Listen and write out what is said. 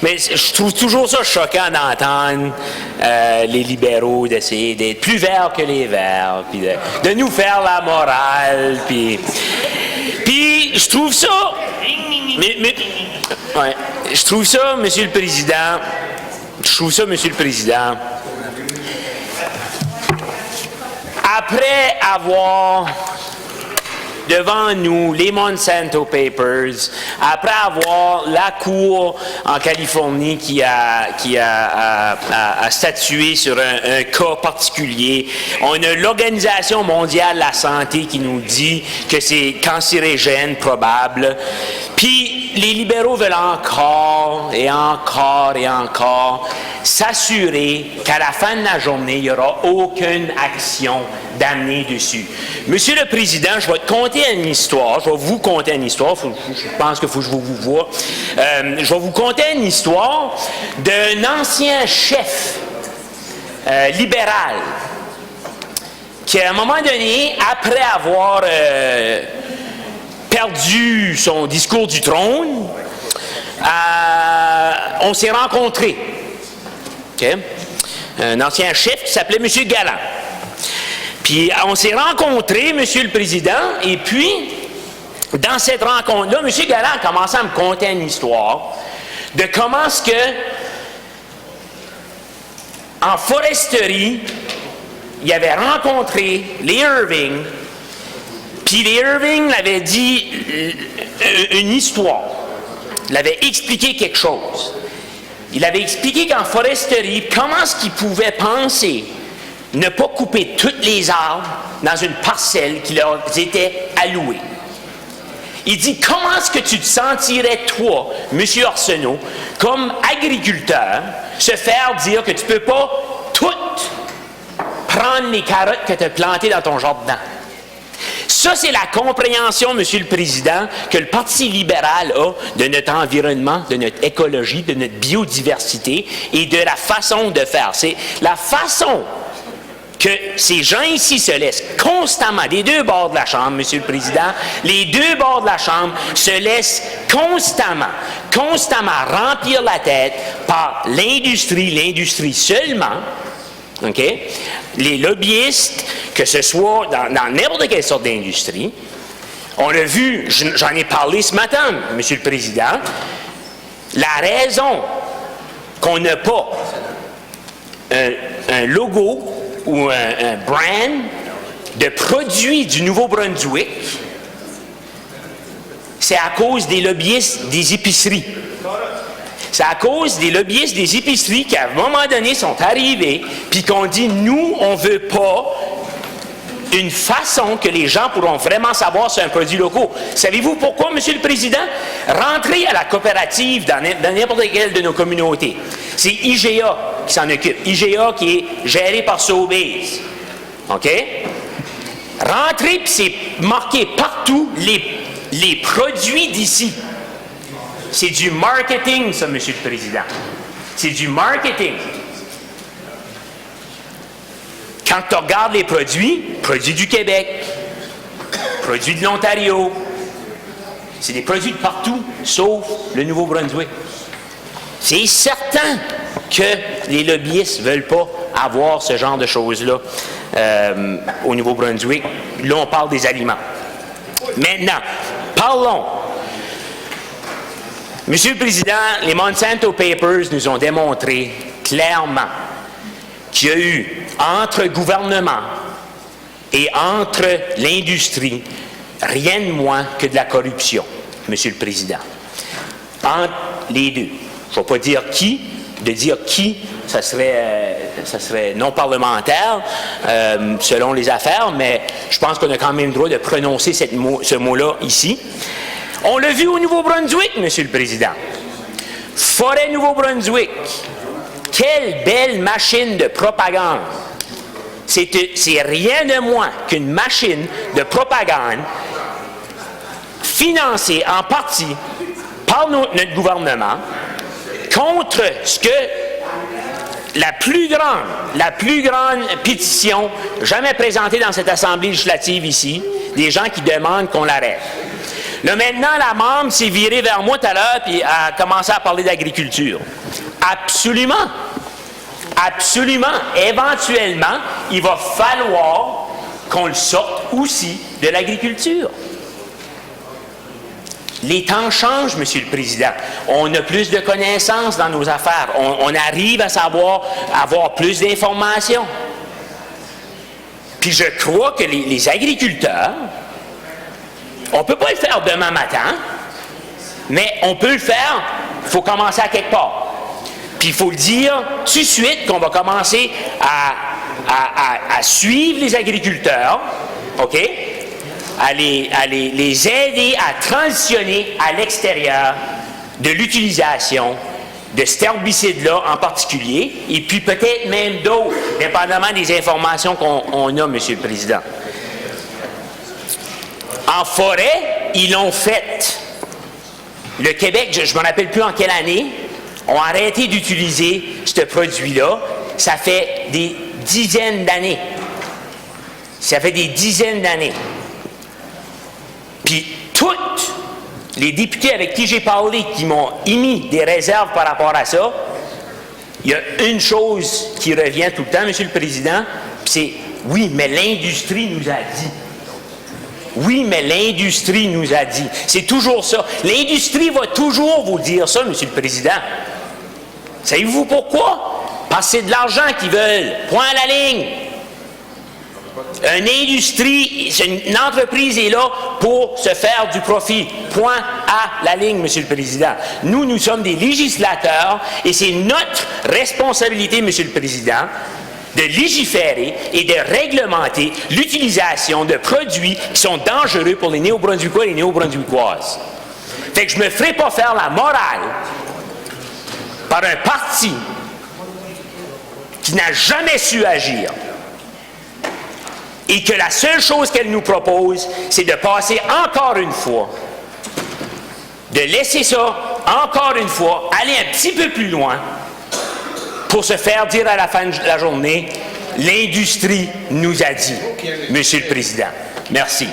Mais je trouve toujours ça choquant d'entendre les libéraux d'essayer d'être plus verts que les verts, puis de nous faire la morale, puis je trouve ça... Ouais, je trouve ça, Monsieur le Président, après avoir devant nous les Monsanto Papers, après avoir la Cour en Californie qui a statué sur un cas particulier, on a l'Organisation mondiale de la santé qui nous dit que c'est cancérigène probable, puis les libéraux veulent encore et encore et encore s'assurer qu'à la fin de la journée, il n'y aura aucune action d'amener dessus. Monsieur le Président, je vais te conter une histoire, je vais vous conter une histoire, je pense qu'il faut que je vous vois. Je vais vous conter une histoire d'un ancien chef libéral qui, à un moment donné, après avoir perdu son discours du trône, on s'est rencontrés. Okay? Un ancien chef qui s'appelait M. Galland. Puis on s'est rencontrés, M. le Président, et puis, dans cette rencontre-là, M. Galland a commencé à me conter une histoire de comment est-ce que, en foresterie, il avait rencontré les Irving, puis les Irving l'avaient dit une histoire, l'avaient expliqué quelque chose. Il avait expliqué qu'en foresterie, comment est-ce qu'il pouvait penser ne pas couper tous les arbres dans une parcelle qui leur était allouée. Il dit, comment est-ce que tu te sentirais, toi, M. Arsenault, comme agriculteur, se faire dire que tu ne peux pas toutes prendre les carottes que tu as plantées dans ton jardin? Ça, c'est la compréhension, M. le Président, que le Parti libéral a de notre environnement, de notre écologie, de notre biodiversité et de la façon de faire. C'est la façon que ces gens ici se laissent constamment, des deux bords de la Chambre, M. le Président, les deux bords de la Chambre se laissent constamment remplir la tête par l'industrie seulement, OK? Les lobbyistes, que ce soit dans n'importe quelle sorte d'industrie. On l'a vu, j'en ai parlé ce matin, M. le Président, la raison qu'on n'a pas un logo ou un brand de produits du Nouveau-Brunswick, c'est à cause des lobbyistes des épiceries. C'est à cause des lobbyistes des épiceries qui, à un moment donné, sont arrivés puis qu'on dit, nous, on ne veut pas une façon que les gens pourront vraiment savoir si c'est un produit local. Savez-vous pourquoi, M. le Président? Rentrez à la coopérative dans n'importe quelle de nos communautés. C'est IGA qui s'en occupe. IGA qui est géré par Sobeys. OK? Rentrez, puis c'est marqué partout les produits d'ici. C'est du marketing, ça, M. le Président. C'est du marketing. Quand tu regardes les produits du Québec, produits de l'Ontario, c'est des produits de partout, sauf le Nouveau-Brunswick. C'est certain que les lobbyistes ne veulent pas avoir ce genre de choses-là au Nouveau-Brunswick. Là, on parle des aliments. Maintenant, parlons. Monsieur le Président, les Monsanto Papers nous ont démontré clairement qu'il y a eu entre gouvernement et entre l'industrie rien de moins que de la corruption, Monsieur le Président. Entre les deux. Je ne vais pas dire qui, de dire qui, ça serait non parlementaire selon les affaires, mais je pense qu'on a quand même le droit de prononcer ce mot-là ici. On l'a vu au Nouveau-Brunswick, Monsieur le Président. Forêt Nouveau-Brunswick. Quelle belle machine de propagande. C'est rien de moins qu'une machine de propagande financée en partie par notre gouvernement contre ce que la plus grande pétition jamais présentée dans cette Assemblée législative ici, des gens qui demandent qu'on l'arrête. Là, maintenant, la membre s'est virée vers moi tout à l'heure et a commencé à parler d'agriculture. Absolument. Absolument. Éventuellement, il va falloir qu'on le sorte aussi de l'agriculture. Les temps changent, Monsieur le Président. On a plus de connaissances dans nos affaires. On arrive à savoir, avoir plus d'informations. Puis je crois que les agriculteurs, on ne peut pas le faire demain matin, mais on peut le faire, il faut commencer à quelque part. Puis il faut le dire tout de suite qu'on va commencer à suivre les agriculteurs, OK? À les aider à transitionner à l'extérieur de l'utilisation de cet herbicide-là en particulier, et puis peut-être même d'autres, dépendamment des informations qu'on a, Monsieur le Président. En forêt, ils l'ont fait. Le Québec, je ne me rappelle plus en quelle année, ont arrêté d'utiliser ce produit-là. Ça fait des dizaines d'années. Ça fait des dizaines d'années. Puis, toutes les députés avec qui j'ai parlé, qui m'ont émis des réserves par rapport à ça, il y a une chose qui revient tout le temps, Monsieur le Président, puis c'est « oui, mais l'industrie nous a dit ». Oui, mais l'industrie nous a dit. C'est toujours ça. L'industrie va toujours vous dire ça, Monsieur le Président. Savez-vous pourquoi? Parce que c'est de l'argent qu'ils veulent. Point à la ligne. Une industrie, une entreprise est là pour se faire du profit. Point à la ligne, Monsieur le Président. Nous sommes des législateurs et c'est notre responsabilité, Monsieur le Président, de légiférer et de réglementer l'utilisation de produits qui sont dangereux pour les Néo-Brunswickois et les Néo-Brunswickoises. Fait que je ne me ferai pas faire la morale par un parti qui n'a jamais su agir et que la seule chose qu'elle nous propose, c'est de passer encore une fois, de laisser ça encore une fois, aller un petit peu plus loin, pour se faire dire à la fin de la journée, l'industrie nous a dit, Monsieur le Président. Merci.